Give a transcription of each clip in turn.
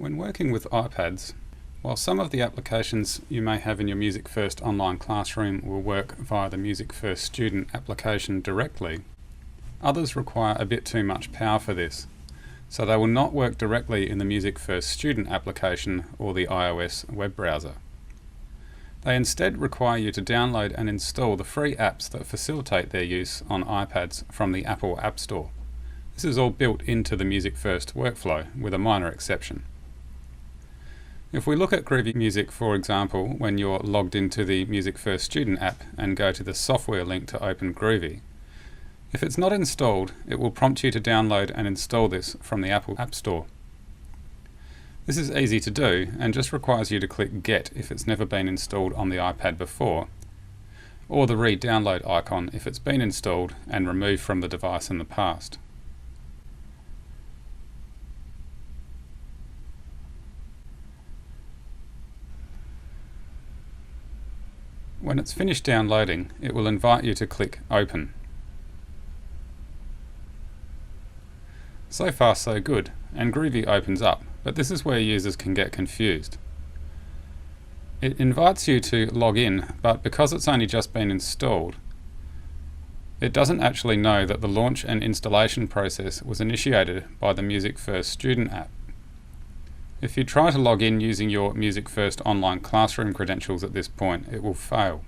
When working with iPads, while some of the applications you may have in your MusicFirst Online Classroom will work via the MusicFirst Student application directly, others require a bit too much power for this, so they will not work directly in the MusicFirst Student application or the iOS web browser. They instead require you to download and install the free apps that facilitate their use on iPads from the Apple App Store. This is all built into the MusicFirst workflow, with a minor exception. If we look at Groovy Music, for example, when you're logged into the MusicFirst Student app and go to the software link to open Groovy, if it's not installed, it will prompt you to download and install this from the Apple App Store. This is easy to do and just requires you to click Get if it's never been installed on the iPad before, or the re-download icon if it's been installed and removed from the device in the past. When it's finished downloading, it will invite you to click Open. So far so good, and Groovy opens up, but this is where users can get confused. It invites you to log in, but because it's only just been installed, it doesn't actually know that the launch and installation process was initiated by the MusicFirst Student app. If you try to log in using your MusicFirst Online Classroom credentials at this point, it will fail.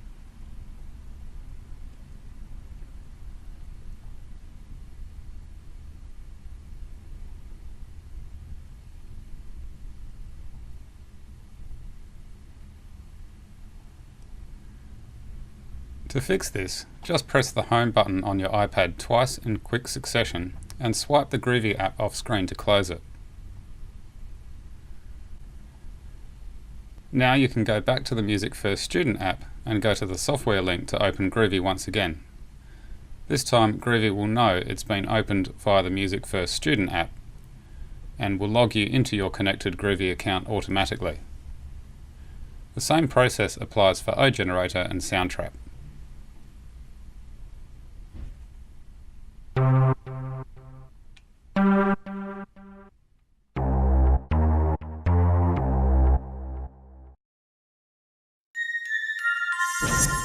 To fix this, just press the Home button on your iPad twice in quick succession and swipe the Groovy app off screen to close it. Now you can go back to the MusicFirst Student app and go to the software link to open Groovy once again. This time Groovy will know it's been opened via the MusicFirst Student app and will log you into your connected Groovy account automatically. The same process applies for OGenerator and Soundtrap. You